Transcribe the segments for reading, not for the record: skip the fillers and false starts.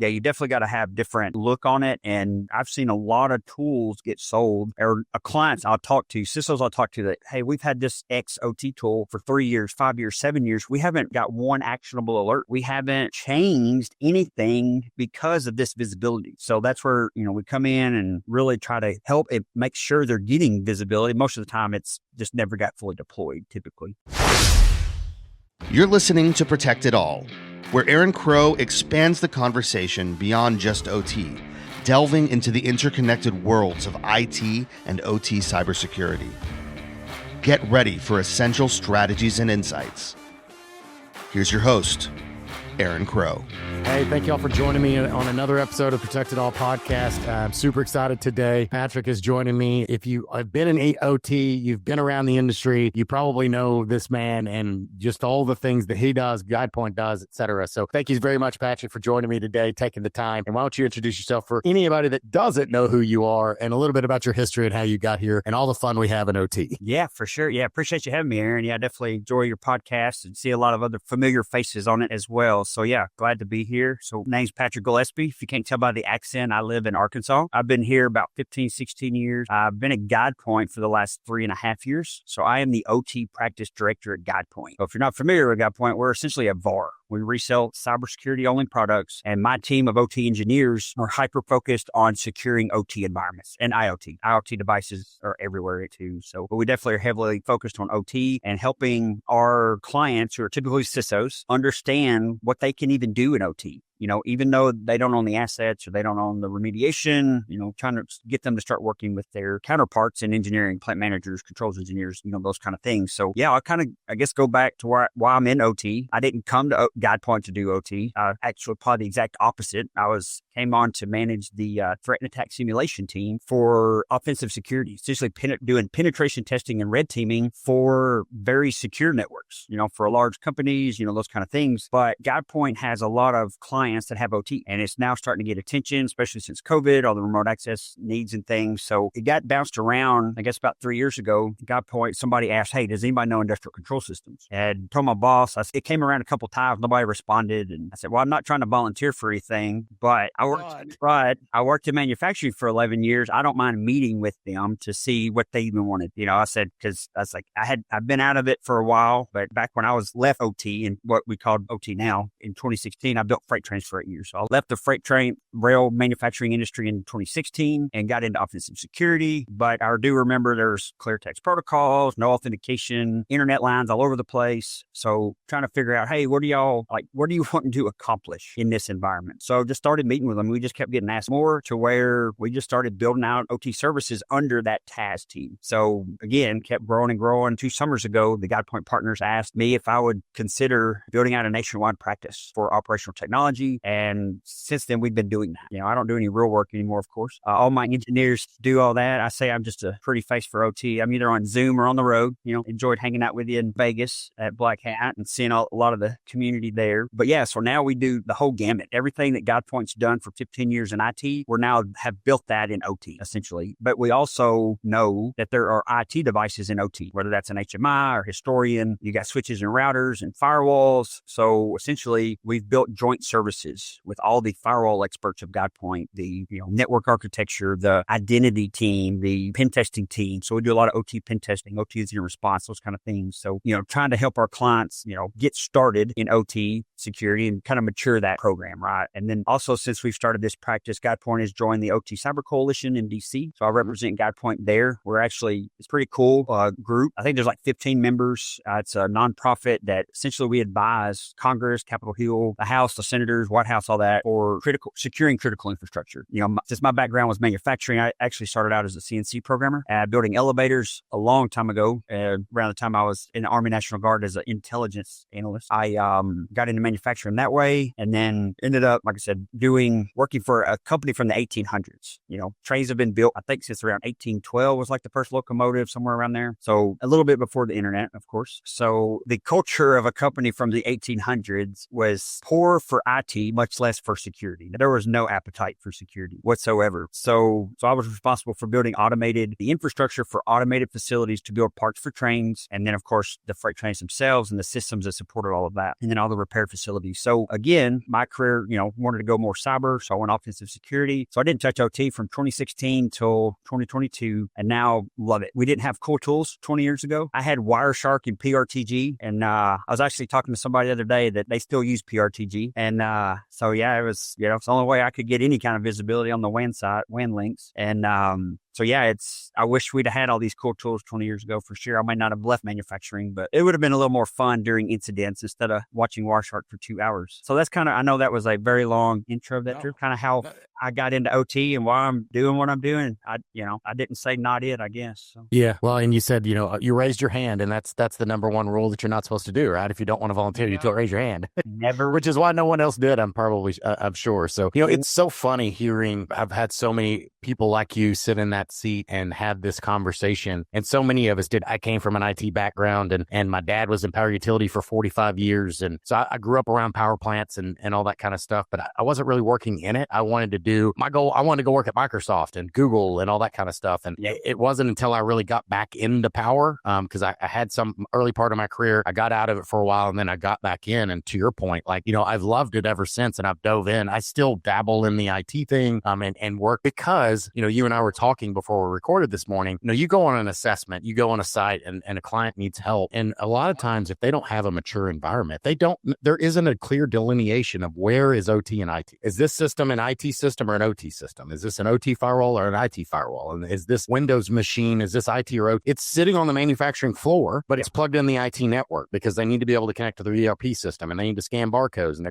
Yeah, you definitely got to have different look on it. And I've seen a lot of tools get sold, or clients I'll talk to, CISOs I'll talk to that, hey, we've had this X OT tool for 3 years, 5 years, 7 years. We haven't got one actionable alert. We haven't changed anything because of this visibility. So that's where, we come in and really try to help it make sure they're getting visibility. Most of the time, it's just never got fully deployed, typically. You're listening to Protect It All, where Aaron Crow expands the conversation beyond just OT, delving into the interconnected worlds of IT and OT cybersecurity. Get ready for essential strategies and insights. Here's your host, Aaron Crow. Hey, thank y'all for joining me on another episode of Protect It All podcast. I'm super excited today. Patrick is joining me. If you have been in OT, you've been around the industry, you probably know this man and just all the things that he does, GuidePoint does, etc. So thank you very much, Patrick, for joining me today, taking the time. And why don't you introduce yourself for anybody that doesn't know who you are and a little bit about your history and how you got here and all the fun we have in OT. Yeah, for sure. Yeah, appreciate you having me, Aaron. Yeah, I definitely enjoy your podcast and see a lot of other familiar faces on it as well. So yeah, glad to be here. So name's Patrick Gillespie. If you can't tell by the accent, I live in Arkansas. I've been here about 15, 16 years. I've been at GuidePoint for the last 3.5 years. So I am the OT practice director at GuidePoint. So if you're not familiar with GuidePoint, we're essentially a VAR. We resell cybersecurity only products, and my team of OT engineers are hyper-focused on securing OT environments and IoT. IoT devices are everywhere too. So we definitely are heavily focused on OT and helping our clients, who are typically CISOs, understand what they can even do in OT. Even though they don't own the assets or they don't own the remediation, trying to get them to start working with their counterparts in engineering, plant managers, controls engineers, those kind of things. So yeah, I guess go back to why I'm in OT. I didn't come to GuidePoint to do OT. Actually, probably the exact opposite. I came on to manage the threat and attack simulation team for offensive security, essentially doing penetration testing and red teaming for very secure networks, for large companies, those kind of things. But GuidePoint has a lot of clients that have OT, and it's now starting to get attention, especially since COVID, all the remote access needs and things. So it got bounced around, I guess about 3 years ago. GuidePoint, somebody asked, hey, does anybody know industrial control systems? And told my boss, it came around a couple of times, nobody responded. And I said, well, I'm not trying to volunteer for anything, but I worked in manufacturing for 11 years. I don't mind meeting with them to see what they even wanted. I said, because I was like, I've been out of it for a while, but back when I was left OT and what we called OT now in 2016, I built freight trains for 8 years. So I left the freight train rail manufacturing industry in 2016 and got into offensive security. But I do remember there's clear text protocols, no authentication, internet lines all over the place. So trying to figure out, hey, what do you want to accomplish in this environment? So just started meeting with them. We just kept getting asked more to where we just started building out OT services under that TAS team. So again, kept growing and growing. 2 summers ago, the GuidePoint partners asked me if I would consider building out a nationwide practice for operational technology. And since then, we've been doing that. I don't do any real work anymore, of course. All my engineers do all that. I say I'm just a pretty face for OT. I'm either on Zoom or on the road. Enjoyed hanging out with you in Vegas at Black Hat and seeing a lot of the community there. But yeah, so now we do the whole gamut. Everything that GuidePoint's done for 15 years in IT, we're now have built that in OT, essentially. But we also know that there are IT devices in OT, whether that's an HMI or historian. You got switches and routers and firewalls. So essentially, we've built joint services with all the firewall experts of GuidePoint, the network architecture, the identity team, the pen testing team. So we do a lot of OT pen testing, OT incident response, those kind of things. So, trying to help our clients, get started in OT security and kind of mature that program, right? And then also, since we've started this practice, GuidePoint has joined the OT Cyber Coalition in DC. So I represent GuidePoint there. It's pretty cool group. I think there's like 15 members. It's a nonprofit that essentially we advise Congress, Capitol Hill, the House, the senators, White House, all that, or securing critical infrastructure. Since my background was manufacturing, I actually started out as a CNC programmer, building elevators a long time ago. Around the time I was in the Army National Guard as an intelligence analyst, I got into manufacturing that way, and then ended up, like I said, working for a company from the 1800s. Trains have been built, I think, since around 1812 was like the first locomotive, somewhere around there. So a little bit before the internet, of course. So the culture of a company from the 1800s was poor for IT IT, much less for security. There was no appetite for security whatsoever. So I was responsible for building the infrastructure for automated facilities to build parts for trains. And then, of course, the freight trains themselves and the systems that supported all of that. And then all the repair facilities. So again, my career, wanted to go more cyber. So I went offensive security. So I didn't touch OT from 2016 till 2022 and now love it. We didn't have cool tools 20 years ago. I had Wireshark and PRTG. And I was actually talking to somebody the other day that they still use PRTG. And so yeah, it was, it's the only way I could get any kind of visibility on the WAN side, WAN links. And so yeah, I wish we'd have had all these cool tools 20 years ago for sure. I might not have left manufacturing, but it would have been a little more fun during incidents instead of watching Wireshark for 2 hours. So that's I know that was a very long intro of that trip, kind of how I got into OT and why I'm doing what I'm doing. I didn't say not it, I guess. So. Yeah. Well, and you said, you raised your hand, and that's the number one rule that you're not supposed to do, right? If you don't want to volunteer, you don't raise your hand. Never. Which is why no one else did. I'm sure. So, it's so funny hearing, I've had so many people like you sit in that seat and have this conversation. And so many of us did. I came from an IT background and my dad was in power utility for 45 years. And so I grew up around power plants and all that kind of stuff, but I wasn't really working in it. I wanted to do my goal. I wanted to go work at Microsoft and Google and all that kind of stuff. And it wasn't until I really got back into power, because I had some early part of my career. I got out of it for a while and then I got back in. And to your point, I've loved it ever since and I've dove in. I still dabble in the IT thing and work because, you and I were talking before we recorded this morning. You go on an assessment, you go on a site and a client needs help. And a lot of times if they don't have a mature environment, there isn't a clear delineation of where is OT and IT. Is this system an IT system or an OT system? Is this an OT firewall or an IT firewall? And is this Windows machine? Is this IT or OT? It's sitting on the manufacturing floor, but it's plugged in the IT network because they need to be able to connect to the ERP system and they need to scan barcodes and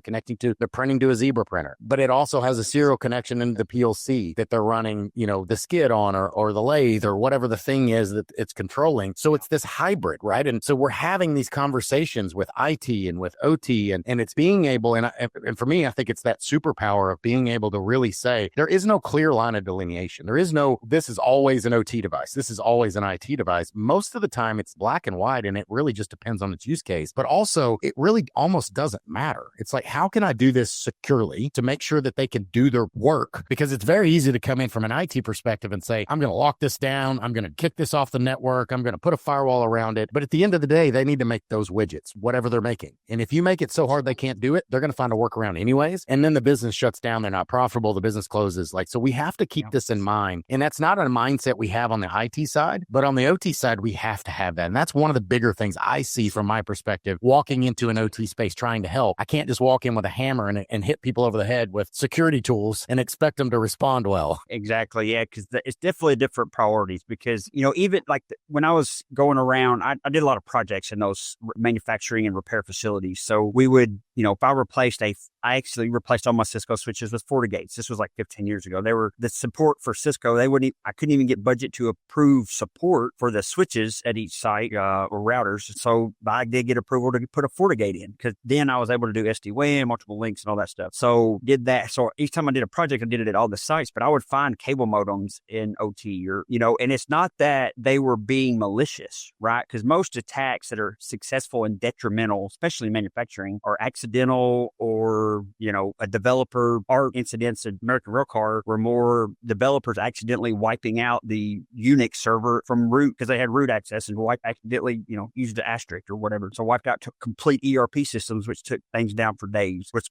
they're printing to a Zebra printer. But it also has a serial connection into the PLC that they're running, the skid on or the lathe or whatever the thing is that it's controlling. So it's this hybrid, right? And so we're having these conversations with IT and with OT and it's being able, and for me, I think it's that superpower of being able to really say, there is no clear line of delineation. There is no, this is always an OT device. This is always an IT device. Most of the time it's black and white and it really just depends on its use case, but also it really almost doesn't matter. It's like, how can I do this securely to make sure that they can do their work? Because it's very easy to come in from an IT perspective and say, I'm going to lock this down. I'm going to kick this off the network. I'm going to put a firewall around it. But at the end of the day, they need to make those widgets, whatever they're making. And if you make it so hard they can't do it, they're going to find a workaround anyways. And then the business shuts down. They're not profitable. The business closes. So we have to keep this in mind. And that's not a mindset we have on the IT side, but on the OT side, we have to have that. And that's one of the bigger things I see from my perspective, walking into an OT space, trying to help. I can't just walk in with a hammer and hit people over the head with security tools and expect them to respond well. Exactly. Yeah. Because it's definitely different priorities because, even when I was going around, I did a lot of projects in those manufacturing and repair facilities. So we would, if I actually replaced all my Cisco switches with Fortigates. This was like 15 years ago. The support for Cisco, I couldn't even get budget to approve support for the switches at each site or routers. So I did get approval to put a Fortigate in because then I was able to do SD-WAN, multiple links and all that stuff. So did that. So each time I did a project, I did it at all the sites, but I would find cable modems in OT and it's not that they were being malicious, right? Because most attacks that are successful and detrimental, especially in manufacturing, are accidental or, a developer. Our incidents at American Railcar were more developers accidentally wiping out the Unix server from root because they had root access and accidentally, used the asterisk or whatever. So wiped out complete ERP systems, which took things down for days, which,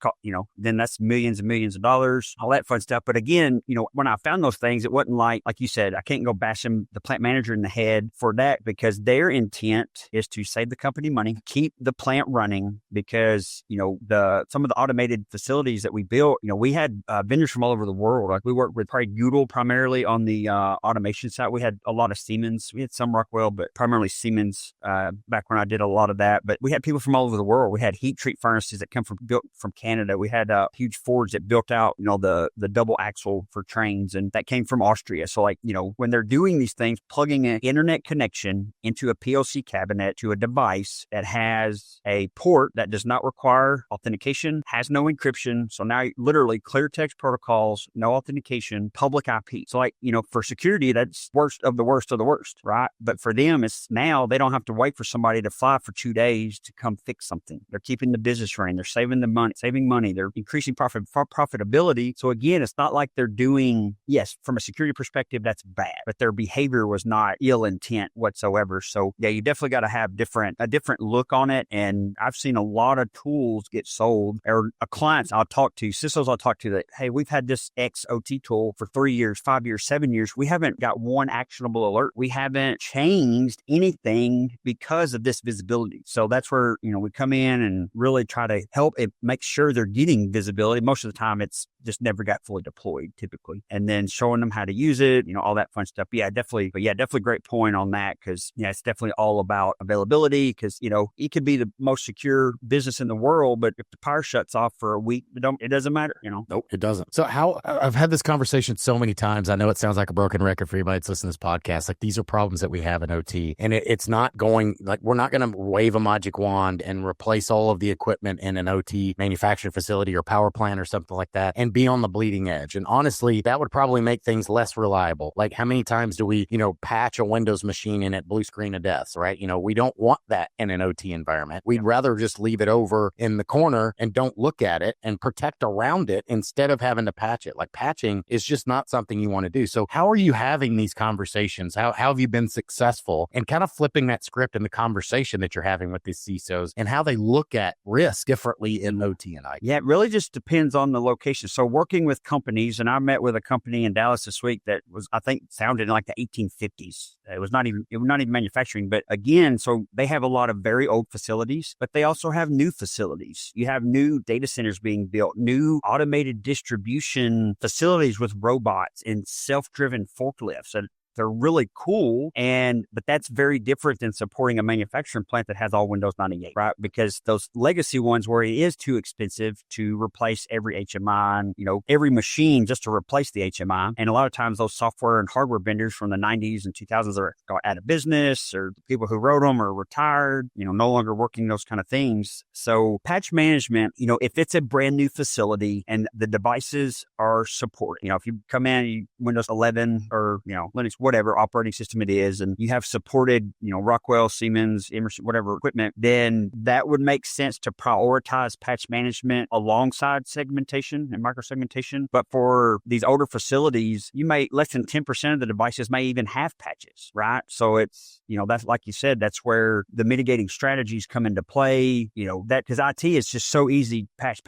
then that's millions and millions of dollars, all that fun stuff. But again, when I found those things, it wasn't like you said, I can't go bash the plant manager in the head for that because their intent is to save the company money, keep the plant running because, some of the automated facilities that we built, we had vendors from all over the world. Like we worked with probably Google primarily on the automation side. We had a lot of Siemens. We had some Rockwell, but primarily Siemens back when I did a lot of that. But we had people from all over the world. We had heat treat furnaces that built from Canada. We had huge Fords that built out, the double axle for trains, and that came from Austria. So when they're doing these things, plugging an internet connection into a PLC cabinet to a device that has a port that does not require authentication, has no no encryption. So now literally clear text protocols, no authentication, public IP. So like, for security, that's worst of the worst of the worst, right? But for them, it's now they don't have to wait for somebody to fly for 2 days to come fix something. They're keeping the business running. They're saving money. They're increasing profitability. So again, it's not like they're doing, yes, from a security perspective, that's bad, but their behavior was not ill intent whatsoever. So yeah, you definitely got to have a different look on it. And I've seen a lot of tools get sold, or clients I'll talk to, CISOs I'll talk to that, hey, we've had this X OT tool for 3 years, 5 years, 7 years. We haven't got one actionable alert. We haven't changed anything because of this visibility. So that's where, we come in and really try to help it make sure they're getting visibility. Most of the time it's just never got fully deployed typically. And then showing them how to use it, all that fun stuff. Yeah, definitely. But yeah, definitely great point on that, because it's definitely all about availability, because, it could be the most secure business in the world, but if the power shuts off for a week, it doesn't matter, Nope, it doesn't. So I've had this conversation so many times. I know it sounds like a broken record for anybody that's listening to this podcast. Like, these are problems that we have in OT, and it's not going, like, we're not going to wave a magic wand and replace all of the equipment in an OT manufacturing facility or power plant or something like that and be on the bleeding edge. And honestly, that would probably make things less reliable. Like, how many times do we, patch a Windows machine in at blue screen of death, right? We don't want that in an OT environment. We'd rather just leave it over in the corner and don't look at it and protect around it instead of having to patch it. Like, patching is just not something you want to do. So how are you having these conversations? How have you been successful and kind of flipping that script in the conversation that you're having with these CISOs and how they look at risk differently in OT and IT? Yeah, it really just depends on the location. So working with companies, and I met with a company in Dallas this week that was, I think, sounded like the 1850s. It was not even manufacturing, but again, so they have a lot of very old facilities, but they also have new facilities. You have new data centers being built, new automated distribution facilities with robots and self-driven forklifts. And they're really cool, but that's very different than supporting a manufacturing plant that has all Windows 98, right? Because those legacy ones where it is too expensive to replace every HMI and, every machine just to replace the HMI. And a lot of times those software and hardware vendors from the 90s and 2000s are out of business, or the people who wrote them are retired, no longer working those kind of things. So patch management, if it's a brand new facility and the devices are supported, if you come in, Windows 11 or, Linux, whatever operating system it is, and you have supported, Rockwell, Siemens, Emerson, whatever equipment, then that would make sense to prioritize patch management alongside segmentation and microsegmentation. But for these older facilities, less than 10% of the devices may even have patches, right? So it's, that's like you said, that's where the mitigating strategies come into play, that because IT is just so easy, patch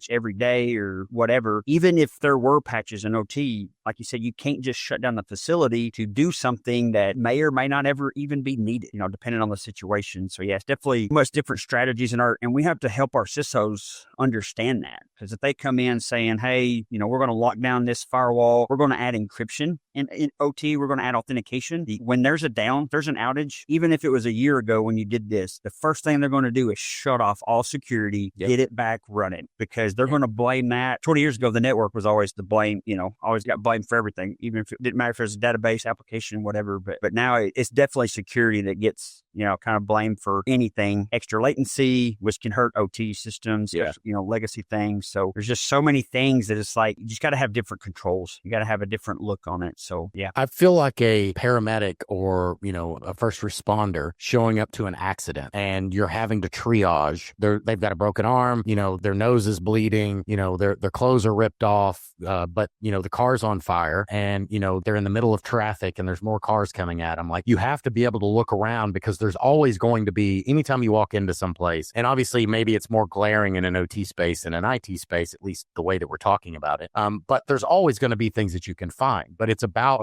every day or whatever. Even if there were patches in OT, like you said, you can't just shut down the facility to do something that may or may not ever even be needed, depending on the situation. So yeah, it's definitely much different strategies and we have to help our CISOs understand that. Because if they come in saying, hey, we're going to lock down this firewall, we're going to add encryption, and in OT, we're going to add authentication. When there's an outage, even if it was a year ago when you did this, the first thing they're going to do is shut off all security, get it back running, because they're going to blame that. 20 years ago, the network was always the blame, always got blamed for everything, even if it didn't matter if it was a database application, whatever. But now it's definitely security that gets, kind of blamed for anything. Extra latency, which can hurt OT systems, legacy things. So there's just so many things that it's like, you just got to have different controls. You got to have a different look on it. So yeah. I feel like a paramedic or, a first responder showing up to an accident and you're having to triage. They've got a broken arm, their nose is bleeding, their clothes are ripped off, but, the car's on fire and, they're in the middle of traffic and there's more cars coming at them. Like, you have to be able to look around, because there's always going to be, anytime you walk into some place, and obviously maybe it's more glaring in an OT space than an IT space, at least the way that we're talking about it. But there's always going to be things that you can find, but it's about,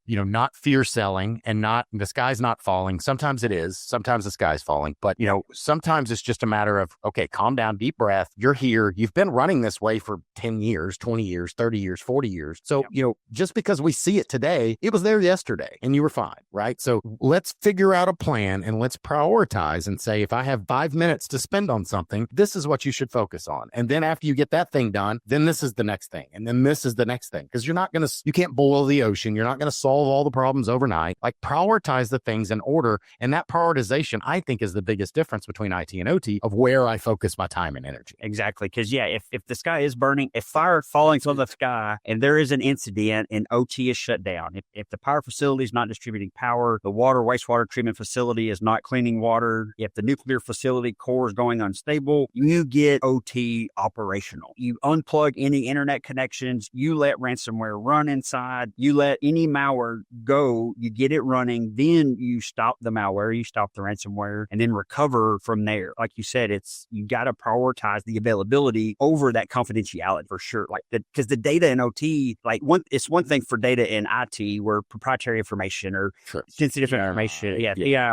not fear selling and not, the sky's not falling. Sometimes it is, sometimes the sky's falling, but sometimes it's just a matter of, okay, calm down, deep breath. You're here. You've been running this way for 10 years, 20 years, 30 years, 40 years. So, just because we see it today, it was there yesterday and you were fine, right? So let's figure out a plan and let's prioritize and say, if I have 5 minutes to spend on something, this is what you should focus on. And then after you get that thing done, then this is the next thing. And then this is the next thing. Because you can't boil the ocean. You're not going to solve all the problems overnight. Like, prioritize the things in order. And that prioritization, I think, is the biggest difference between IT and OT of where I focus my time and energy. Exactly. Because if the sky is burning, if fire falling from the sky and there is an incident and OT is shut down, if the power facility is not distributing power, the wastewater treatment facility is not cleaning water, if the nuclear facility core is going unstable, you get OT operational. You unplug any internet connections, you let ransomware run inside, you let any malware go, you get it running, then you stop the malware, you stop the ransomware, and then recover from there. Like you said, you got to prioritize the availability over that confidentiality for sure. Like, because the data in OT, it's one thing for data in IT where proprietary information or sensitive information,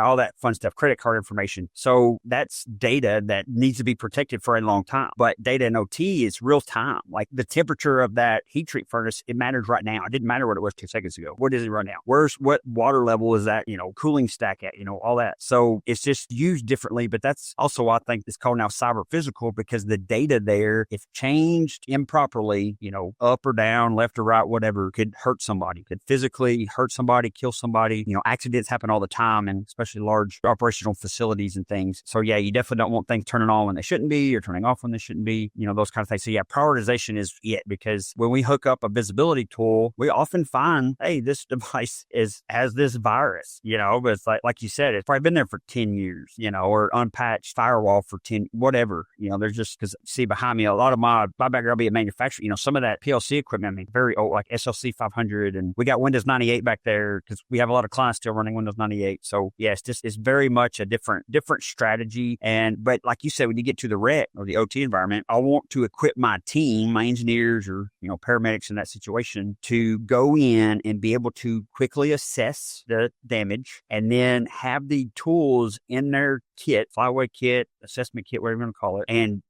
all that fun stuff, credit card information. So that's data that needs to be protected for a long time. But data in OT is real time. Like, the temperature of that heat treat furnace, it matters right now. It didn't matter what it was 2 seconds ago. What is it right now? What water level is that, cooling stack at, all that. So it's just used differently. But that's also why I think it's called now cyber physical, because the data there, if changed improperly, up or down, left or right, whatever, could hurt somebody, could physically hurt somebody, kill somebody. Accidents happen all the time, and especially large operational facilities and things. So yeah, you definitely don't want things turning on when they shouldn't be or turning off when they shouldn't be, those kind of things. So yeah, prioritization is it, because when we hook up a visibility tool, we often find, hey, this device has this virus, but it's like you said, it's probably been there for 10 years, or unpatched firewall for 10, whatever, there's just, because see behind me, a lot of my background be a manufacturer, some of that PLC equipment, very old, like SLC 500, and we got Windows 98 back there because we have a lot of clients still running Windows 98. So yeah, it's very much a different strategy. But like you said, when you get to the REC or the OT environment, I want to equip my team, my engineers or, paramedics in that situation, to go in and be able to quickly assess the damage and then have the tools in their kit, flyaway kit, assessment kit, whatever you want to call it, and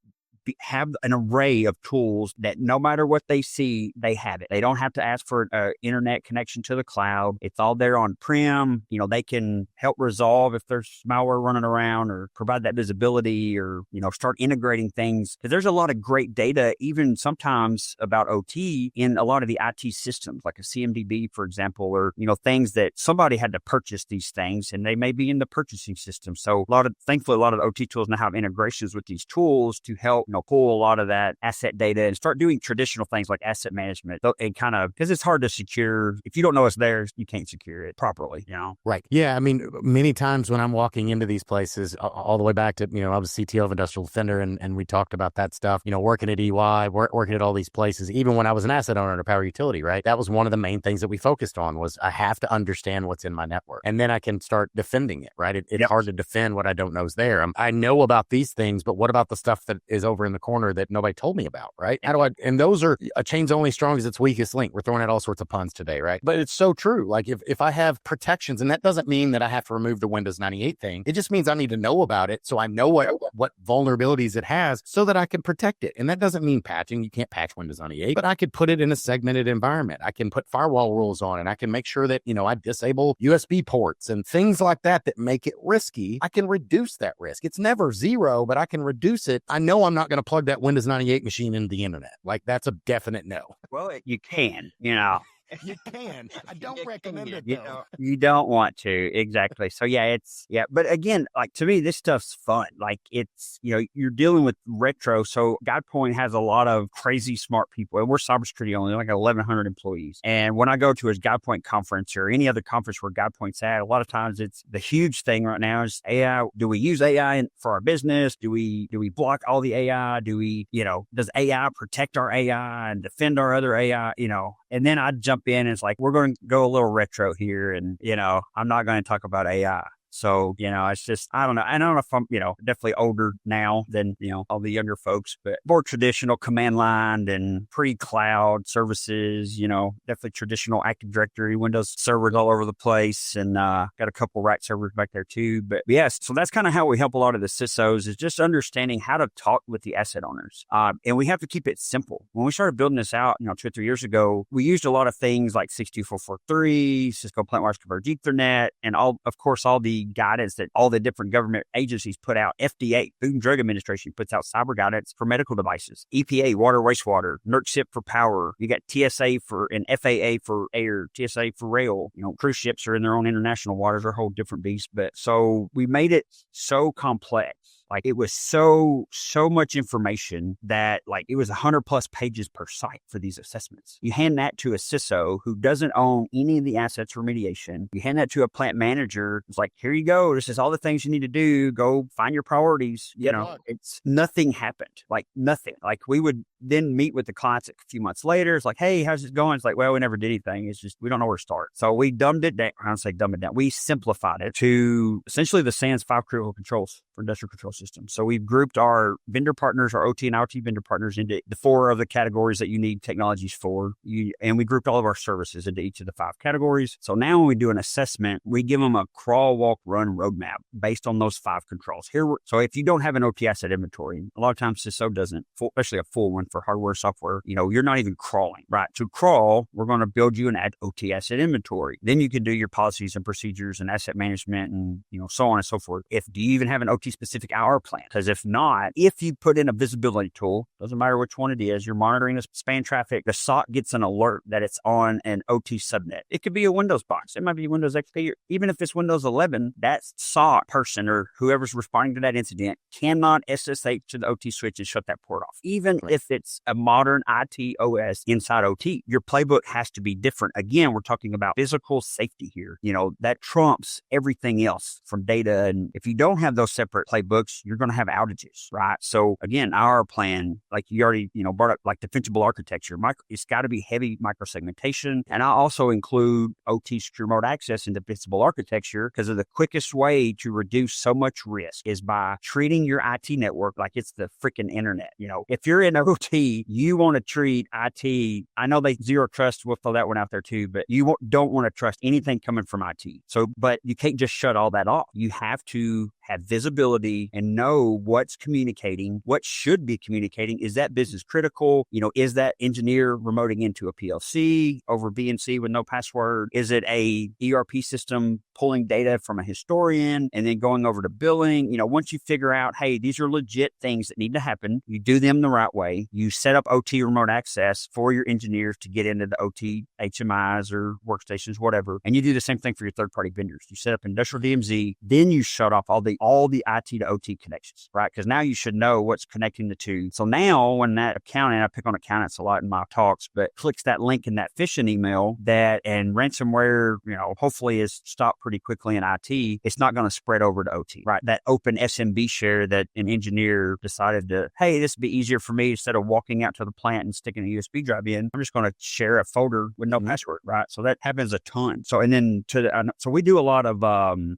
have an array of tools that no matter what they see, they have it. They don't have to ask for an internet connection to the cloud. It's all there on-prem. They can help resolve if there's malware running around, or provide that visibility, or, start integrating things. Because there's a lot of great data, even sometimes about OT in a lot of the IT systems, like a CMDB, for example, or, things that somebody had to purchase these things and they may be in the purchasing system. So thankfully, a lot of the OT tools now have integrations with these tools to help pull a lot of that asset data and start doing traditional things like asset management, and kind of, because it's hard to secure. If you don't know it's there, you can't secure it properly, Right. Yeah. I mean, many times when I'm walking into these places, all the way back to, I was CTO of Industrial Defender, and we talked about that stuff, working at EY, working at all these places, even when I was an asset owner at a power utility, right? That was one of the main things that we focused on, was I have to understand what's in my network, and then I can start defending it, right? It's hard to defend what I don't know is there. I know about these things, but what about the stuff that is over in the corner that nobody told me about, right? And those are, a chain's only strong as its weakest link. We're throwing out all sorts of puns today, right? But it's so true. Like, if I have protections, and that doesn't mean that I have to remove the Windows 98 thing. It just means I need to know about it, so I know what vulnerabilities it has, so that I can protect it. And that doesn't mean patching. You can't patch Windows 98, but I could put it in a segmented environment. I can put firewall rules on, and I can make sure that, I disable USB ports and things like that make it risky. I can reduce that risk. It's never zero, but I can reduce it. I know I'm not going to plug that Windows 98 machine into the internet. Like, that's a definite no. Well, you can, You can. I don't recommend it, though. You don't want to. Exactly. So but again, like, to me, this stuff's fun. Like, it's, you're dealing with retro. So GuidePoint has a lot of crazy smart people, and we're cybersecurity only, like 1,100 employees. And when I go to a GuidePoint conference or any other conference where GuidePoint's at, a lot of times it's the huge thing right now is AI. Do we use AI for our business? Do we block all the AI? Do we, does AI protect our AI and defend our other AI? And then I jump in and it's like, we're going to go a little retro here. And, I'm not going to talk about AI. So, it's just, I don't know. I don't know if I'm, definitely older now than, all the younger folks, but more traditional command line and pre-cloud services, definitely traditional Active Directory, Windows servers all over the place. And got a couple rack servers back there too. But yes, so that's kind of how we help a lot of the CISOs, is just understanding how to talk with the asset owners. And we have to keep it simple. When we started building this out, 2 or 3 years ago, we used a lot of things like 62443, Cisco Plant Wireless Converged Ethernet, and all the the guidance that all the different government agencies put out. FDA, Food and Drug Administration, puts out cyber guidance for medical devices. EPA, water, wastewater. NERC for power. You got TSA for and FAA for air, TSA for rail. Cruise ships are in their own international waters, are a whole different beast. But so we made it so complex. Like it was so much information that like it was 100+ pages per site for these assessments. You hand that to a CISO who doesn't own any of the assets remediation. You hand that to a plant manager. It's like, here you go. This is all the things you need to do. Go find your priorities. It's nothing happened. Like nothing. Like we would then meet with the clients a few months later. It's like, hey, how's it going? It's like, well, we never did anything. It's just, we don't know where to start. So we dumbed it down. I don't say dumb it down. We simplified it to essentially the SANS 5 critical controls for industrial control systems. So we've grouped our vendor partners, our OT and IoT vendor partners into the 4 of the categories that you need technologies for. And we grouped all of our services into each of the 5 categories. So now when we do an assessment, we give them a crawl, walk, run roadmap based on those 5 controls. So if you don't have an OT asset inventory, a lot of times CISO doesn't, especially a full one for hardware, software, you're not even crawling, right? To crawl, we're going to build you an OT asset inventory. Then you can do your policies and procedures and asset management and, so on and so forth. Do you even have an OT specific hour plan? Because if not, if you put in a visibility tool, doesn't matter which one it is, you're monitoring the span traffic, the SOC gets an alert that it's on an OT subnet. It could be a Windows box. It might be Windows XP. Even if it's Windows 11, that SOC person or whoever's responding to that incident cannot SSH to the OT switch and shut that port off. Even if it's a modern IT OS inside OT, your playbook has to be different. Again, we're talking about physical safety here. That trumps everything else from data. And if you don't have those separate playbooks, you're going to have outages, right? So again, our plan, like you already, brought up, like defensible architecture, it's got to be heavy microsegmentation. And I also include OT secure remote access in defensible architecture because of the quickest way to reduce so much risk is by treating your IT network like it's the freaking internet. If you're in OT, you want to treat IT. I know they zero trust. We'll throw that one out there too, but you don't want to trust anything coming from IT. So, but you can't just shut all that off. You have to have visibility and know what's communicating, what should be communicating. Is that business critical? Is that engineer remoting into a PLC over BNC with no password? Is it a ERP system pulling data from a historian and then going over to billing? Once you figure out, hey, these are legit things that need to happen, you do them the right way. You set up OT remote access for your engineers to get into the OT HMIs or workstations, whatever. And you do the same thing for your third-party vendors. You set up industrial DMZ, then you shut off all the IT to OT connections, right? Because now you should know what's connecting the two. So now when that accountant, I pick on accountants a lot in my talks, but clicks that link in that phishing email and ransomware, hopefully is stopped pretty quickly in IT, it's not going to spread over to OT, right? That open SMB share that an engineer decided to, hey, this would be easier for me instead of walking out to the plant and sticking a USB drive in. I'm just going to share a folder with no password, right? So that happens a ton. So, and then so we do a lot of,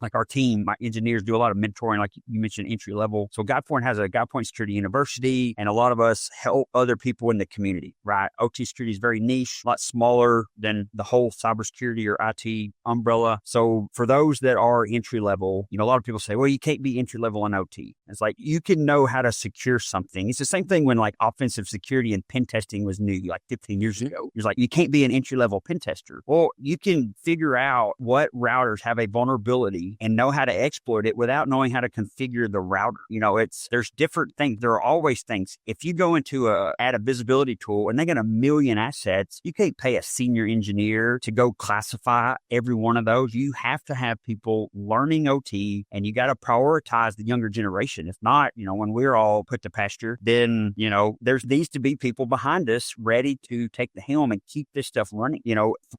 like our team, my engineers do a lot of mentoring, like you mentioned, entry level. So GuidePoint has a GuidePoint Security University, and a lot of us help other people in the community, right? OT security is very niche, a lot smaller than the whole cybersecurity or IT umbrella. So for those that are entry level, a lot of people say, well, you can't be entry level in OT. It's like, you can know how to secure something. It's the same thing when like offensive security and pen testing was new, like 15 years ago. It's like, you can't be an entry level pen tester. Well, you can figure out what routers have a vulnerability and know how to exploit it without knowing how to configure the router. There's different things. There are always things. If you go into add a visibility tool and they got 1 million assets, you can't pay a senior engineer to go classify every one of those. You have to have people learning OT, and you got to prioritize the younger generation. If not, when we're all put to pasture, then, there needs to be people behind us ready to take the helm and keep this stuff running.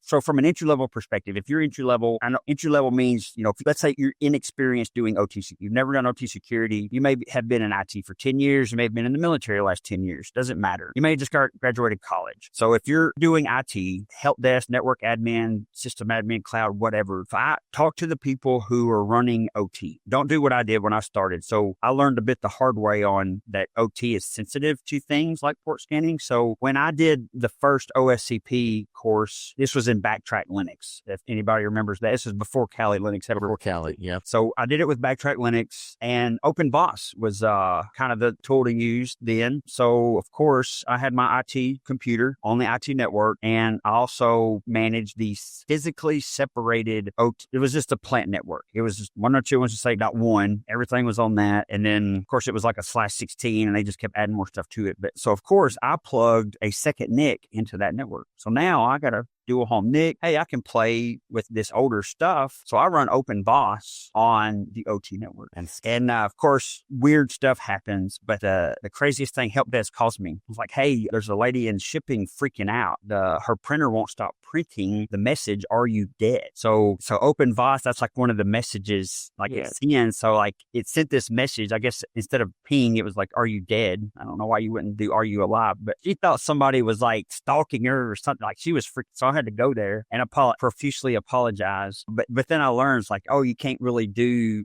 So from an entry level perspective, if you're entry level, I know entry level means, let's say you're inexperienced doing OT. You've never done OT security. You may have been in IT for 10 years. You may have been in the military the last 10 years. Doesn't matter. You may have just graduated college. So if you're doing IT, help desk, network admin, system admin, cloud, whatever, if I talk to the people who are running OT, don't do what I did when I started. So I learned a bit the hard way on that OT is sensitive to things like port scanning. So when I did the first OSCP course, this was in Backtrack Linux. If anybody remembers that, this is before Kali Linux. Before Kali, yeah. So I did it with Backtrack like Linux, and OpenBOSS was kind of the tool to use then. So of course I had my IT computer on the IT network, and I also managed the physically separated it was just a plant network. It was just 102.168.1. Everything was on that. And then of course it was like a /16, and they just kept adding more stuff to it. But so of course I plugged a second NIC into that network. So now I got to dual home NIC. Hey, I can play with this older stuff. So I run OpenBOSS on the OT network. And of course, weird stuff happens. But the craziest thing help desk calls me. It's like, hey, there's a lady in shipping freaking out. Her printer won't stop printing the message, "Are you dead?" So OpenBOSS, that's like one of the messages it's in. So like it sent this message, I guess instead of ping, it was like, "Are you dead?" I don't know why you wouldn't do "Are you alive?" But she thought somebody was like stalking her or something. Like she was freaking. So I had to go there and profusely apologize. But then I learned it's like, oh, you can't really do,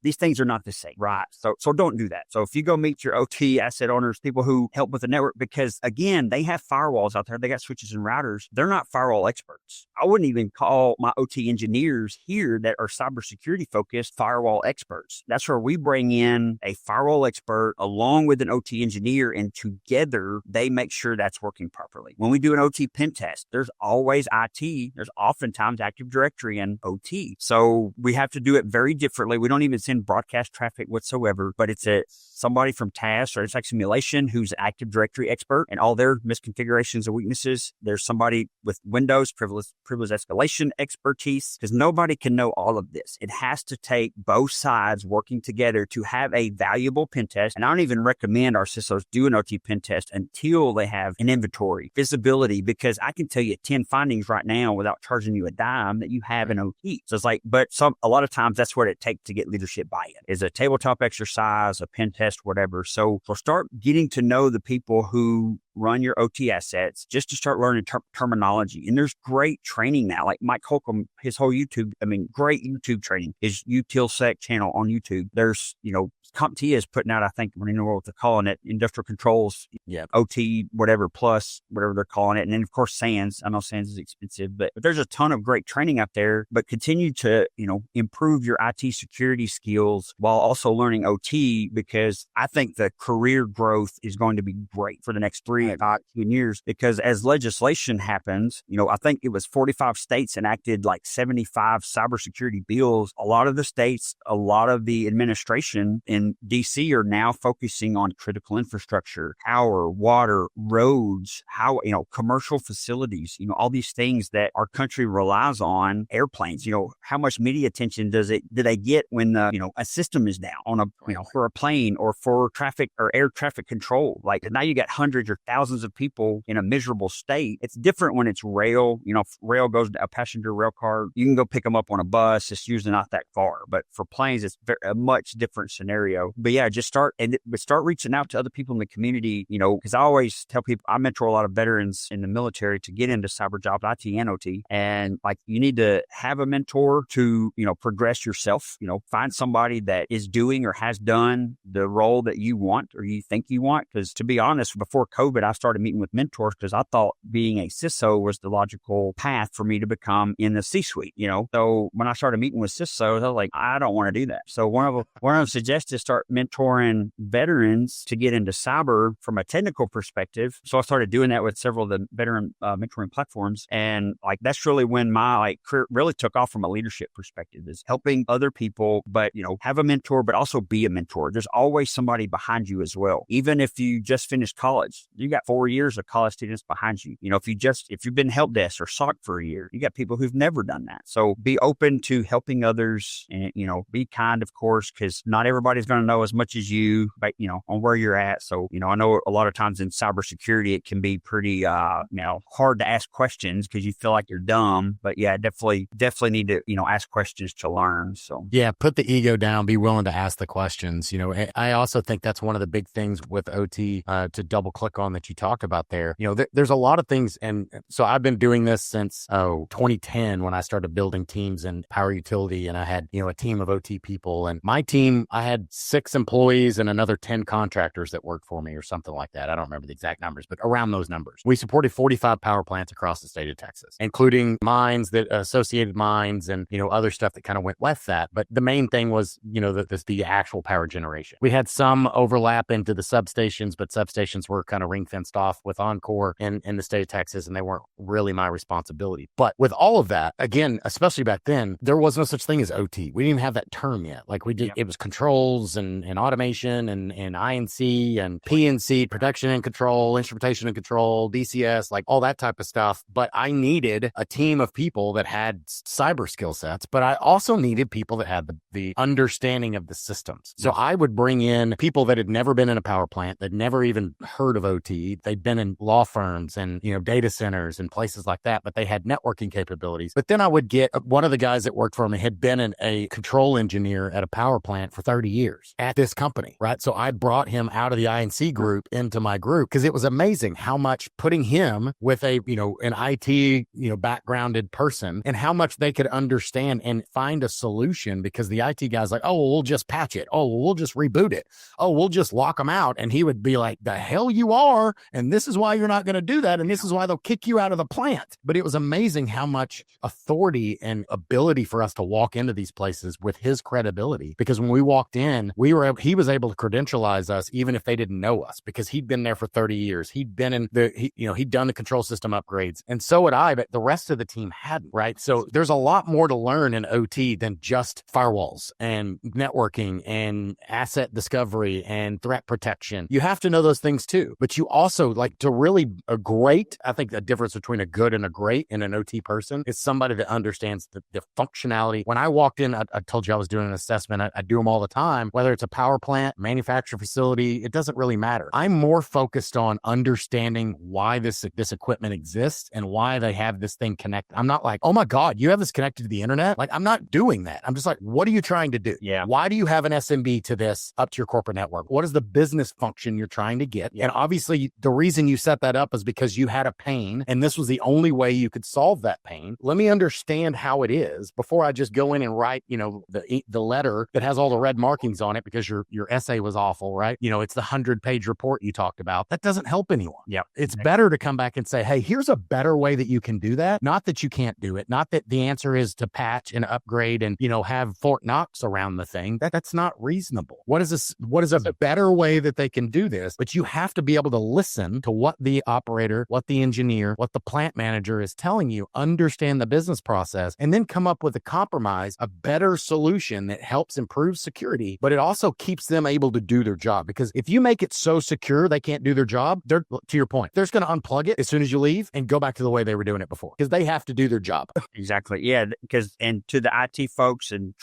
these things are not the same. Right. So don't do that. So if you go meet your OT asset owners, people who help with the network, because again, they have firewalls out there. They got switches and routers. They're not firewall experts. I wouldn't even call my OT engineers here that are cybersecurity focused firewall experts. That's where we bring in a firewall expert along with an OT engineer, and together they make sure that's working properly. When we do an OT pen test, there's always IT. There's oftentimes Active Directory and OT. So we have to do it very differently. We don't even send broadcast traffic whatsoever, but it's somebody from TAS or it's like Simulation who's an Active Directory expert and all their misconfigurations and weaknesses. There's somebody with Windows privilege escalation expertise, because nobody can know all of this. It has to take both sides working together to have a valuable pen test. And I don't even recommend our CISOs do an OT pen test until they have an inventory, visibility, because I can tell you 10 findings right now without charging you a dime that you have in OT. So it's like, but a lot of times that's what it takes to get leadership buy-in, is a tabletop exercise, a pen test, whatever. So we'll start getting to know the people who run your OT assets just to start learning terminology. And there's great training now. Like Mike Holcomb, his whole great YouTube training, his UTILSEC channel on YouTube. There's, CompTIA is putting out, I think, I don't even know what they're calling it, industrial controls, OT, whatever, plus, whatever they're calling it. And then, of course, SANS. I know SANS is expensive, but there's a ton of great training out there. But continue to, improve your IT security skills while also learning OT, because I think the career growth is going to be great for the next 3 to 5 years. Because as legislation happens, I think it was 45 states enacted like 75 cybersecurity bills. A lot of the states, a lot of the administration in DC are now focusing on critical infrastructure, power, water, roads, commercial facilities, all these things that our country relies on, airplanes, how much media attention do they get when a system is down on for a plane or for traffic or air traffic control. Like now you got hundreds or thousands of people in a miserable state. It's different when it's rail. If rail goes to a passenger rail car, you can go pick them up on a bus. It's usually not that far, but for planes, it's a much different scenario. But yeah, just start reaching out to other people in the community, because I always tell people, I mentor a lot of veterans in the military to get into cyber jobs, IT and OT. And like, you need to have a mentor to, progress yourself, find somebody that is doing or has done the role that you want or you think you want. Because to be honest, before COVID, I started meeting with mentors because I thought being a CISO was the logical path for me to become in the C-suite, So when I started meeting with CISOs, I was like, I don't want to do that. So one of them suggested start mentoring veterans to get into cyber from a technical perspective. So I started doing that with several of the veteran mentoring platforms. And like, that's really when my career really took off from a leadership perspective, is helping other people, but, have a mentor, but also be a mentor. There's always somebody behind you as well. Even if you just finished college, you got 4 years of college students behind you. If you've been help desk or SOC for a year, you got people who've never done that. So be open to helping others and, be kind, of course, because not everybody's going to know as much as you, but, on where you're at. So, I know a lot of times in cybersecurity, it can be pretty, hard to ask questions because you feel like you're dumb, but yeah, definitely need to, ask questions to learn. So yeah, put the ego down, be willing to ask the questions. I also think that's one of the big things with OT to double click on that you talk about there. There's a lot of things. And so I've been doing this since 2010 when I started building teams in power utility, and I had, a team of OT people, and my team, I had 6 employees and another 10 contractors that worked for me or something like that. I don't remember the exact numbers, but around those numbers. We supported 45 power plants across the state of Texas, including mines, that associated mines, and, other stuff that kind of went with that. But the main thing was, the actual power generation. We had some overlap into the substations, but substations were kind of ring fenced off with Encore in the state of Texas, and they weren't really my responsibility. But with all of that, again, especially back then, there was no such thing as OT. We didn't even have that term yet. Like we did, it was controls and automation and INC and PNC, protection and control, instrumentation and control, DCS, like all that type of stuff. But I needed a team of people that had cyber skill sets, but I also needed people that had the understanding of the systems. So I would bring in people that had never been in a power plant, that never even heard of OT. They'd been in law firms and, data centers and places like that, but they had networking capabilities. But then I would get one of the guys that worked for me had been a control engineer at a power plant for 30 years at this company, right? So I brought him out of the INC group into my group because it was amazing how much putting him with an IT, backgrounded person and how much they could understand and find a solution, because the IT guy's like, oh, well, we'll just patch it. Oh, well, we'll just reboot it. Oh, we'll just lock them out. And he would be like, the hell you are. And this is why you're not going to do that. And this is why they'll kick you out of the plant. But it was amazing how much authority and ability for us to walk into these places with his credibility. Because when we walked in, he was able to credentialize us even if they didn't know us, because he'd been there for 30 years. He'd been in he'd done the control system upgrades. And so would I, but the rest of the team hadn't, right? So there's a lot more to learn in OT than just firewalls and networking and asset discovery and threat protection. You have to know those things too, but you also I think the difference between a good and a great in an OT person is somebody that understands the functionality. When I walked in, I told you I was doing an assessment. I do them all the time, whether it's a power plant, manufacturing facility, it doesn't really matter. I'm more focused on understanding why this equipment exists and why they have this thing connected. I'm not like, oh my God, you have this connected to the internet? Like, I'm not doing that. I'm just like, what are you trying to do? Yeah. Why do you have an SMB to this up to your corporate network? What is the business function you're trying to get? Yeah. And obviously the reason you set that up is because you had a pain and this was the only way you could solve that pain. Let me understand how it is before I just go in and write, the letter that has all the red markings on it because your essay was awful, right? It's the 100-page report you talked about. That doesn't help anyone. Yeah. It's better to come back and say, hey, here's a better way that you can do that. Not that you can't do it. Not that the answer is to patch and upgrade and, have Fort Knox around the thing. That's not reasonable. What is a better way that they can do this? But you have to be able to listen to what the operator, what the engineer, what the plant manager is telling you, understand the business process, and then come up with a compromise, a better solution that helps improve security, but it also keeps them able to do their job. Because if you make it so secure they can't do their job, to your point, they're just going to unplug it as soon as you leave and go back to the way they were doing it before, because they have to do their job. Exactly. Yeah. And to the IT folks and,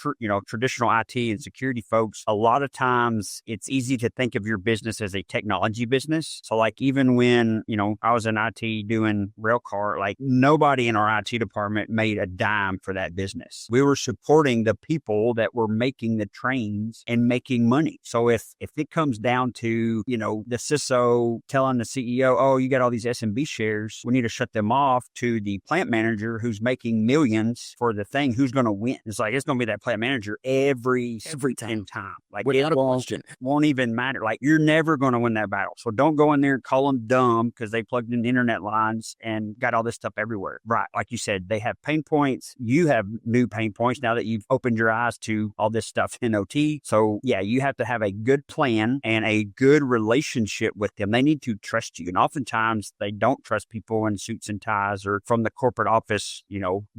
traditional IT and security folks, a lot of times it's easy to think of your business as a technology business. So like even when, I was in IT doing railcar, like nobody in our IT department made a dime for that business. We were supporting the people that were making the trains and making money. So if it comes down to, the CISO telling the CEO, oh, you got all these SMB shares, we need to shut them off, to the plant manager who's making millions for the thing, who's going to win? It's like, it's going to be that plant manager every time. Like without it a question. Won't even matter. Like you're never going to win that battle. So don't go in there and call them dumb because they plugged in internet lines and got all this stuff everywhere. Right. Like you said, they have pain points. You have new pain points now that you've opened your eyes to all this stuff in OT. So yeah, you have to have a good plan and a good relationship with them. They need to trust you. And oftentimes they don't trust people in suits and ties or from the corporate office,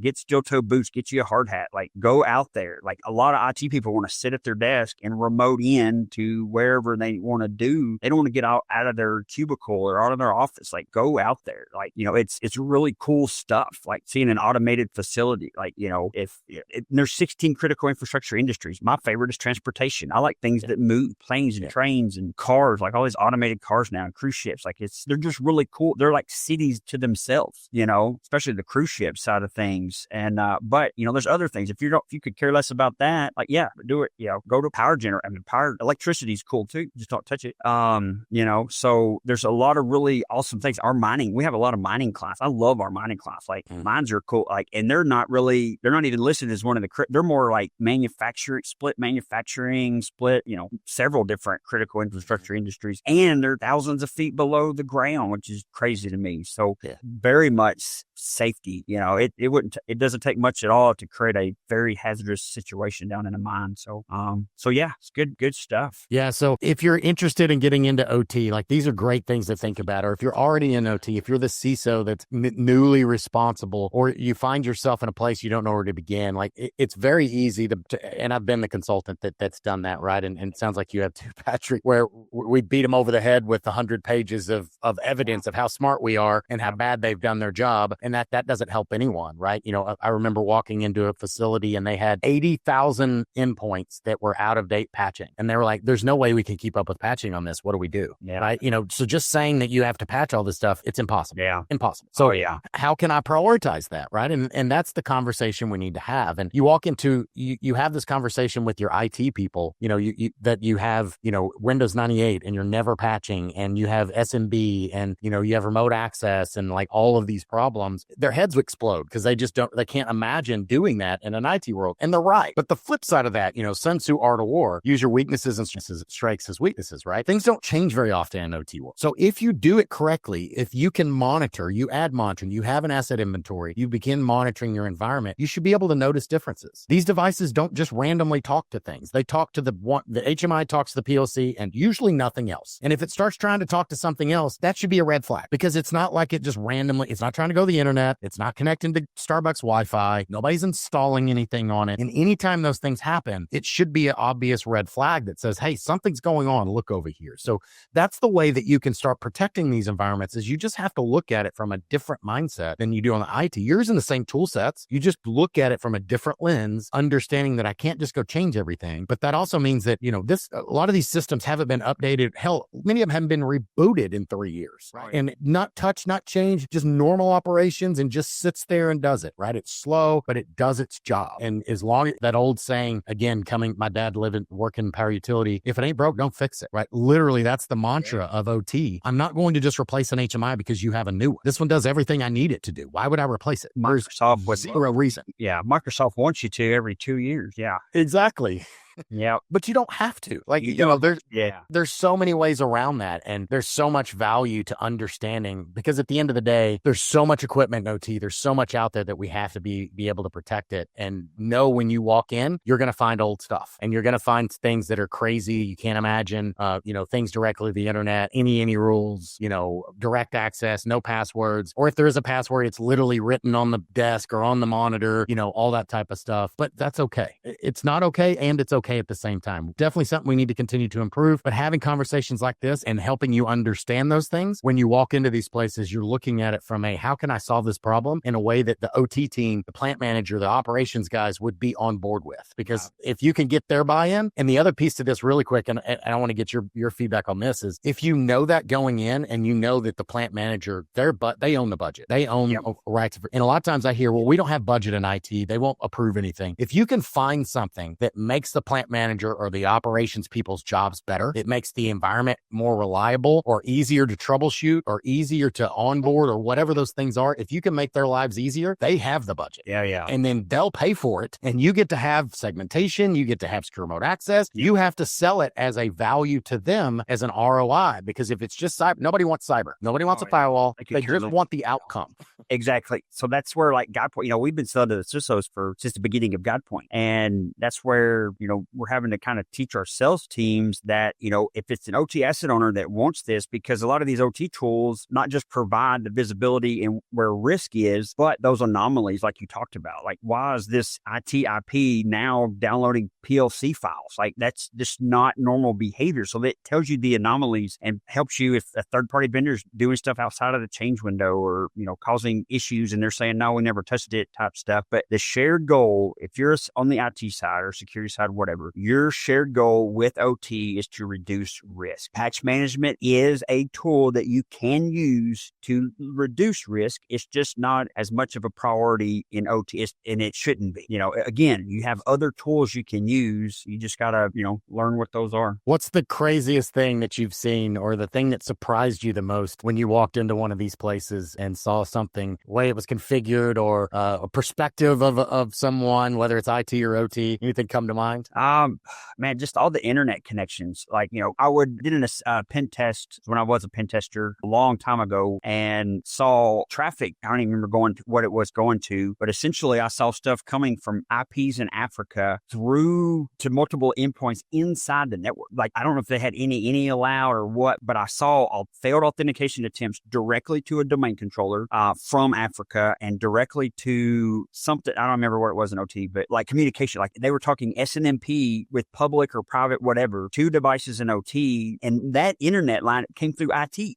get steel toe boots, get you a hard hat, like go out there. Like a lot of IT people want to sit at their desk and remote in to wherever they want to do. They don't want to get out of their cubicle or out of their office. Like go out there. Like, it's really cool stuff. Like seeing an automated facility, like, if there's 16 critical infrastructure industries, my favorite is transportation. I like things that move, planes and trains and cars, like all these automated cars now and cruise ships. Like they're just really cool. They're like cities to themselves, especially the cruise ship side of things. And, but there's other things. If you could care less about that, like, yeah, do it, go to power generator. I mean, electricity is cool too. Just don't touch it. So there's a lot of really awesome things. Our mining, we have a lot of mining class. I love our mining class. Like mines are cool. Like, and they're not even listed as one of the, they're more like split manufacturing building split, several different critical infrastructure industries, and they're thousands of feet below the ground, which is crazy to me. So very much safety, it doesn't take much at all to create a very hazardous situation down in a mine. So yeah, it's good stuff. Yeah. So if you're interested in getting into OT, like these are great things to think about. Or if you're already in OT, if you're the CISO that's newly responsible, or you find yourself in a place you don't know where to begin, like it's very easy to and I've been the consultant that's done that, right? And it sounds like you have too, Patrick, where we beat them over the head with 100 pages of evidence of how smart we are and how bad they've done their job. And that doesn't help anyone, right? I remember walking into a facility and they had 80,000 endpoints that were out of date patching. And they were like, there's no way we can keep up with patching on this. What do we do? Yeah. Right? So just saying that you have to patch all this stuff, it's impossible. Yeah. Impossible. So how can I prioritize that? Right. And that's the conversation we need to have. And you walk into, you have this conversation with your IT people, that you have, Windows 98 and you're never patching, and you have SMB and, you have remote access and like all of these problems, their heads explode because they can't imagine doing that in an IT world. And they're right. But the flip side of that, Sun Tzu Art of War, use your weaknesses and strengths as weaknesses, right? Things don't change very often in OT world. So if you do it correctly, if you can monitor, you add monitoring, you have an asset inventory, you begin monitoring your environment, you should be able to notice differences. These devices don't just randomly talk to things. They talk to the HMI talks to the PLC and usually nothing else. And if it starts trying to talk to something else, that should be a red flag, because it's not like it just randomly, it's not trying to go to the internet. It's not connecting to Starbucks Wi-Fi. Nobody's installing anything on it. And anytime those things happen, it should be an obvious red flag that says, hey, something's going on. Look over here. So that's the way that you can start protecting these environments, is you just have to look at it from a different mindset than you do on the IT. You're using the same tool sets. You just look at it from a different lens, understanding that I can't just go change everything. But that also means that, a lot of these systems haven't been updated. Hell, many of them haven't been rebooted in 3 years. Right. And not touch, not change, just normal operations, and just sits there and does it, right? It's slow, but it does its job. And as long as that old saying, again, my dad working power utility, if it ain't broke, don't fix it, right? Literally, that's the mantra of OT. I'm not going to just replace an HMI because you have a new one. This one does everything I need it to do. Why would I replace it? Microsoft was zero reason. Yeah. Microsoft wants you to every 2 years. Yeah. Exactly. Yeah. But you don't have to. Like, there's so many ways around that. And there's so much value to understanding, because at the end of the day, there's so much equipment in OT. There's so much out there that we have to be able to protect it, and know when you walk in, you're going to find old stuff, and you're going to find things that are crazy. You can't imagine, things directly to the internet, any rules, direct access, no passwords, or if there is a password, it's literally written on the desk or on the monitor, all that type of stuff. But that's okay. It's not okay. And it's okay at the same time. Definitely something we need to continue to improve, but having conversations like this and helping you understand those things, when you walk into these places, you're looking at it from how can I solve this problem in a way that the OT team, the plant manager, the operations guys would be on board with. Because if you can get their buy-in, and the other piece to this really quick, and I want to get your feedback on this, is if you know that going in, and you know that the plant manager, they own the budget, they own rights. And a lot of times I hear, well, we don't have budget in IT, they won't approve anything. If you can find something that makes the plant manager or the operations people's jobs better, it makes the environment more reliable or easier to troubleshoot or easier to onboard or whatever those things are. If you can make their lives easier, they have the budget. Yeah. And then they'll pay for it. And you get to have segmentation. You get to have secure remote access. You have to sell it as a value to them as an ROI, because if it's just cyber, nobody wants cyber. Nobody wants a firewall. They just want the outcome. Exactly. So that's where, like, GuidePoint, we've been selling to the CISOs since the beginning of GuidePoint. And that's where, we're having to kind of teach our sales teams that, if it's an OT asset owner that wants this, because a lot of these OT tools not just provide the visibility and where risk is, but those anomalies like you talked about. Like, why is this IT IP now downloading PLC files? Like, that's just not normal behavior. So that tells you the anomalies and helps you if a third-party vendor is doing stuff outside of the change window, or, causing issues and they're saying, no, we never touched it type stuff. But the shared goal, if you're on the IT side or security side, whatever, your shared goal with OT is to reduce risk. Patch management is a tool that you can use to reduce risk. It's just not as much of a priority in OT, and it shouldn't be. Again, you have other tools you can use. You just got to, learn what those are. What's the craziest thing that you've seen, or the thing that surprised you the most when you walked into one of these places and saw something, way it was configured, or a perspective of someone, whether it's IT or OT? Anything come to mind? Man, just all the internet connections. Like, I did a pen test when I was a pen tester a long time ago and saw traffic. I don't even remember what it was going to, but essentially I saw stuff coming from IPs in Africa through to multiple endpoints inside the network. Like, I don't know if they had any allowed or what, but I saw failed authentication attempts directly to a domain controller from Africa and directly to something. I don't remember what it was in OT, but like communication, like they were talking SNMP with public or private, whatever, two devices in OT. And that internet line came through IT.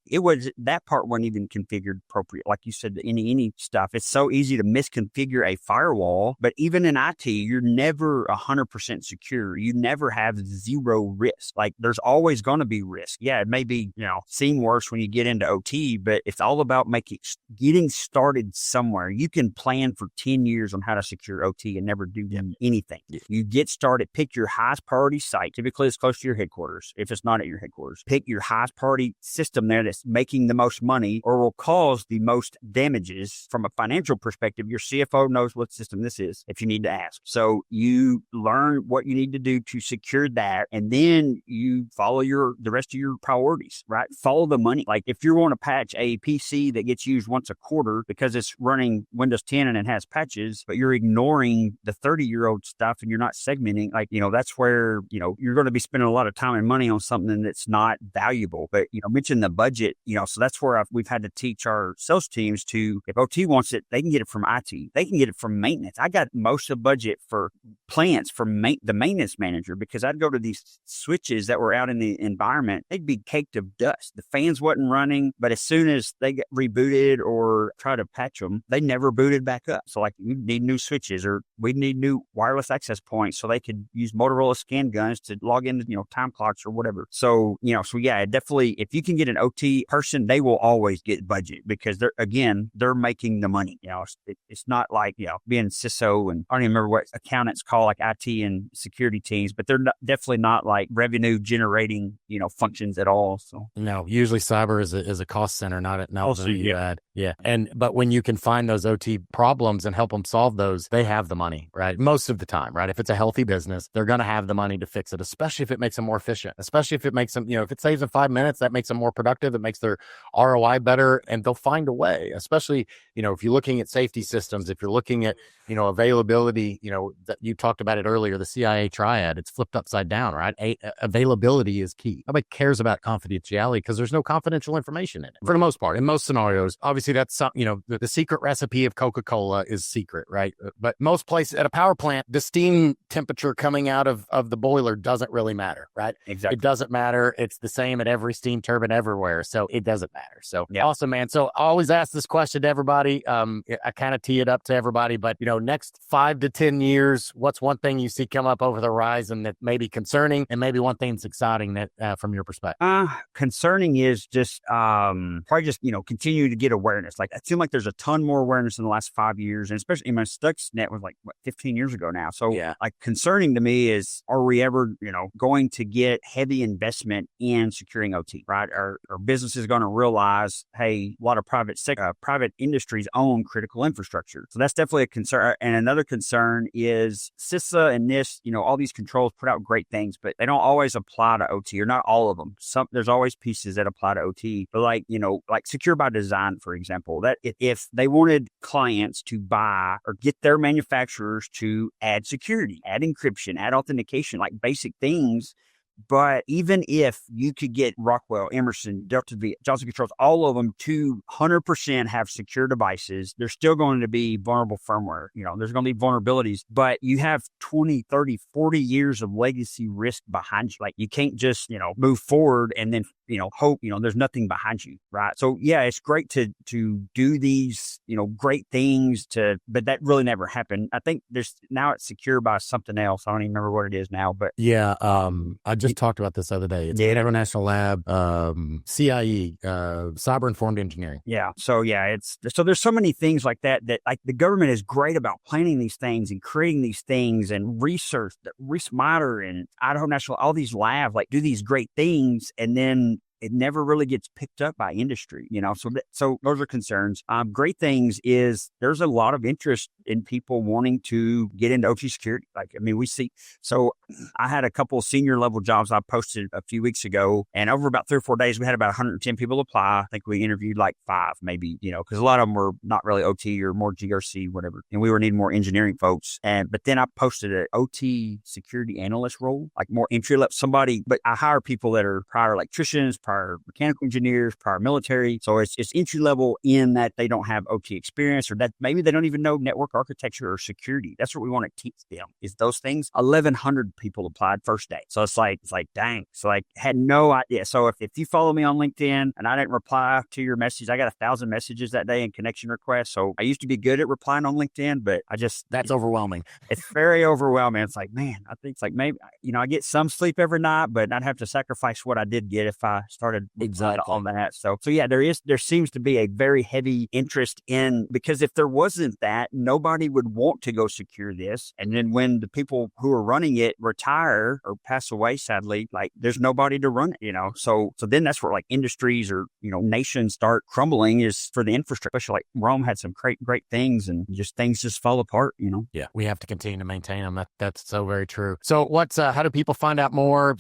That part wasn't even configured appropriate. Like you said, any stuff. It's so easy to misconfigure a firewall, but even in IT, you're never 100% secure. You never have zero risk. Like there's always going to be risk. Yeah, it may be, seem worse when you get into OT, but it's all about getting started somewhere. You can plan for 10 years on how to secure OT and never do anything. Yeah. You get started, pick your highest priority site. Typically it's close to your headquarters. If it's not at your headquarters, pick your highest priority system there that's making the most money or will cause the most damages from a financial perspective. Your CFO knows what system this is if you need to ask. So you learn what you need to do to secure that. And then you follow the rest of your priorities, right? Follow the money. Like if you want to patch a PC that gets used once a quarter because it's running Windows 10 and it has patches, but you're ignoring the 30-year-old stuff and you're not segmenting, like, that's where, you're going to be spending a lot of time and money on something that's not valuable. But, mention the budget, so that's where we've had to teach our sales teams to, if OT wants it, they can get it from IT. They can get it from maintenance. I got most of the budget for plants from the maintenance manager because I'd go to these switches that were out in the environment. They'd be caked of dust. The fans wasn't running, but as soon as they get rebooted or try to patch them, they never booted back up. So like you need new switches or we need new wireless access points so they could use Motorola scan guns to log into, time clocks or whatever. So, yeah, definitely if you can get an OT person, they will always get budget because they're making the money. It's not like, being CISO and I don't even remember what accountants call like IT and security teams, but they're definitely not like revenue generating, functions at all. So no, usually cyber is a cost center, not also, you add. Yeah. But when you can find those OT problems and help them solve those, they have the money, right? Most of the time, right? If it's a healthy business, they're going to have the money to fix it, especially if it makes them more efficient, especially if it makes them, if it saves them 5 minutes, that makes them more productive. It makes their ROI better and they'll find a way, especially, if you're looking at safety systems, if you're looking at, availability, that you talked about it earlier, the CIA triad, it's flipped upside down, right? Availability is key. Nobody cares about confidentiality because there's no confidential information in it for the most part. In most scenarios, obviously that's something, the secret recipe of Coca-Cola is secret, right? But most places at a power plant, the steam temperature coming out of the boiler doesn't really matter, right? Exactly. It doesn't matter. It's the same at every steam turbine everywhere. So it doesn't matter. So Awesome, man. So I always ask this question to everybody. I kind of tee it up to everybody, but next 5 to 10 years, what's one thing you see come up over the horizon that may be concerning and maybe one thing that's exciting that from your perspective? Concerning is just probably just continue to get awareness. Like it seems like there's a ton more awareness in the last 5 years, and especially my Stuxnet was like 15 years ago now. So like concerning to me is, are we ever going to get heavy investment in securing OT? Right? Are businesses going to realize, hey, a lot of private industries own critical infrastructure? So that's definitely a concern. And another concern is CISA and NIST, all these controls put out great things, but they don't always apply to OT, or not all of them. There's always pieces that apply to OT, but like secure by design, for example, that if they wanted clients to buy or get their manufacturers to add security, add encryption, add authentication, like basic things. But even if you could get Rockwell, Emerson, Delta V, Johnson Controls, all of them to 100% have secure devices, there's still going to be vulnerable firmware. There's going to be vulnerabilities, but you have 20, 30, 40 years of legacy risk behind you. Like you can't just, move forward and then, hope, there's nothing behind you. Right. So yeah, it's great to do these, great things but that really never happened. I think now it's secure by something else. I don't even remember what it is now, but I just talked about this the other day. It's the International Lab, CIE, Cyber Informed Engineering. Yeah. So there's so many things like that like the government is great about planning these things and creating these things and research, Monitor and Idaho National, all these labs like do these great things, and then it never really gets picked up by industry, so those are concerns. Great things is there's a lot of interest in people wanting to get into OT security. Like, we see, so I had a couple of senior level jobs I posted a few weeks ago, and over about 3 or 4 days, we had about 110 people apply. I think we interviewed like 5, maybe, because a lot of them were not really OT or more GRC, whatever. And we were needing more engineering folks. But then I posted an OT security analyst role, like more entry level somebody, but I hire people that are prior electricians, prior mechanical engineers, prior military. So it's entry level in that they don't have OT experience, or that maybe they don't even know network architecture or security. That's what we want to teach them, is those things. 1,100 people applied first day. So it's like, dang. So I had no idea. So if you follow me on LinkedIn and I didn't reply to your message, I got 1,000 messages that day in connection requests. So I used to be good at replying on LinkedIn, but that's overwhelming. It's very overwhelming. It's like, man, I think it's like maybe, I get some sleep every night, but I'd have to sacrifice what I did get if I started on that. So yeah, there seems to be a very heavy interest in, because if there wasn't that, nobody would want to go secure this. And then when the people who are running it retire or pass away, sadly, like there's nobody to run it, So then that's where like industries or, nations start crumbling, is for the infrastructure. Like Rome had some great things, and things just fall apart, Yeah, we have to continue to maintain them. That's so very true. So how do people find out more?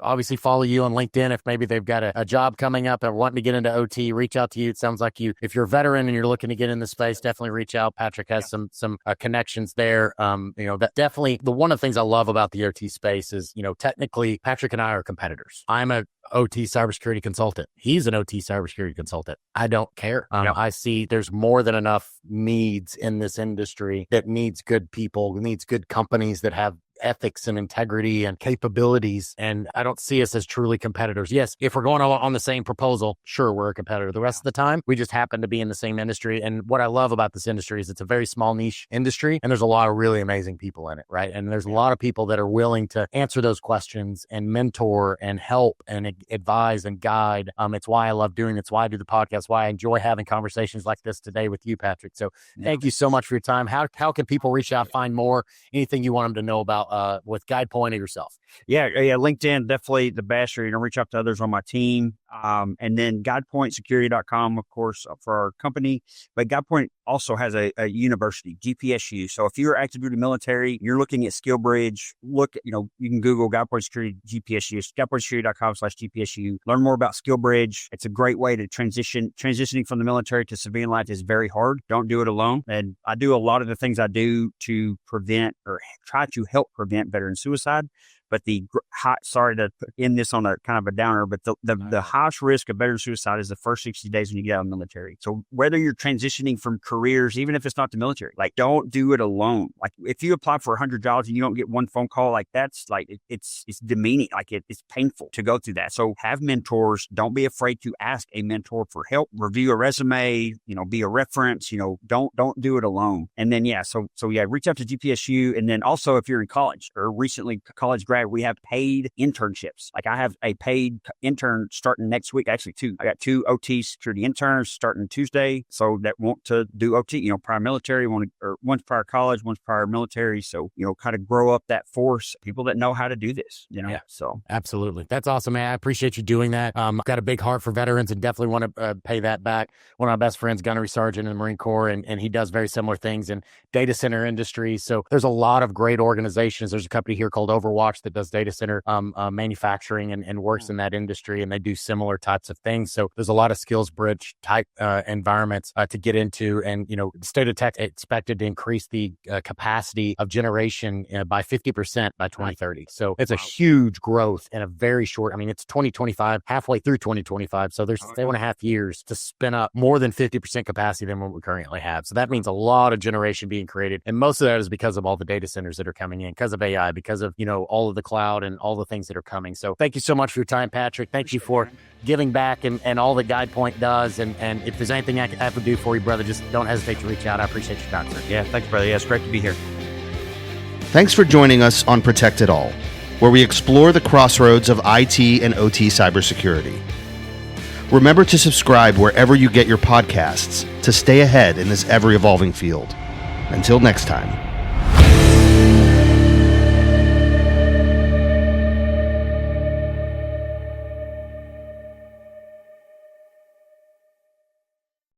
Obviously follow you on LinkedIn if maybe they've got a job coming up and wanting to get into OT, reach out to you. It sounds like if you're a veteran and you're looking to get in the space, definitely reach out. Patrick has some connections there. That definitely, one of the things I love about the OT space is, technically Patrick and I are competitors. I'm a OT cybersecurity consultant. He's an OT cybersecurity consultant. I don't care. I see there's more than enough needs in this industry that needs good people, needs good companies that have ethics and integrity and capabilities. And I don't see us as truly competitors. Yes, if we're going on the same proposal, sure, we're a competitor. The rest of the time, we just happen to be in the same industry. And what I love about this industry is it's a very small niche industry, and there's a lot of really amazing people in it, right? And there's a lot of people that are willing to answer those questions and mentor and help and advise and guide. It's why I love doing it. It's why I do the podcast, why I enjoy having conversations like this today with you, Patrick. So thank you so much for your time. How can people reach out, find more, anything you want them to know about with GuidePoint or yourself? Yeah. LinkedIn, definitely the best, or, reach out to others on my team. And then GuidePointSecurity.com, of course, for our company. But GuidePoint also has a university, GPSU. So if you're active duty military, you're looking at SkillBridge, you can Google GuidePoint Security GPSU, GuidePointSecurity.com/GPSU. Learn more about SkillBridge. It's a great way to transitioning from the military to civilian life is very hard. Don't do it alone. And I do a lot of the things I do to prevent or try to help prevent veteran suicide. But sorry to end this on a kind of a downer, but the highest risk of veteran suicide is the first 60 days when you get out of the military. So whether you're transitioning from careers, even if it's not the military, like don't do it alone. Like if you apply for 100 jobs and you don't get one phone call, like that's like, it's demeaning. Like it's painful to go through that. So have mentors. Don't be afraid to ask a mentor for help, review a resume, be a reference, don't do it alone. And then, so reach out to GPSU. And then also if you're in college or recently college grad, we have paid internships. Like I have a paid intern starting next week. Actually, 2. I got 2 OT security interns starting Tuesday. So that want to do OT, prior military, one's prior college, one's prior military. So, kind of grow up that force, people that know how to do this, Yeah. So. Absolutely. That's awesome, man. I appreciate you doing that. I've got a big heart for veterans and definitely want to pay that back. One of my best friends, gunnery sergeant in the Marine Corps, and he does very similar things in data center industry. So there's a lot of great organizations. There's a company here called Overwatch that does data center manufacturing and works in that industry, and they do similar types of things. So there's a lot of skills bridge type environments to get into. And, the state of Texas expected to increase the capacity of generation by 50% by 2030. So it's a huge growth in a very short, it's 2025, halfway through 2025. So there's 7.5 years to spin up more than 50% capacity than what we currently have. So that means a lot of generation being created. And most of that is because of all the data centers that are coming in, because of AI, because of, all of the cloud and all the things that are coming. So thank you so much for your time, Patrick. Thank you for giving back and all that GuidePoint does. And if there's anything I can do for you, brother, just don't hesitate to reach out. I appreciate your time, sir. Yeah, thanks, brother. Yeah, it's great to be here. Thanks for joining us on Protect It All, where we explore the crossroads of IT and OT cybersecurity. Remember to subscribe wherever you get your podcasts to stay ahead in this ever-evolving field. Until next time.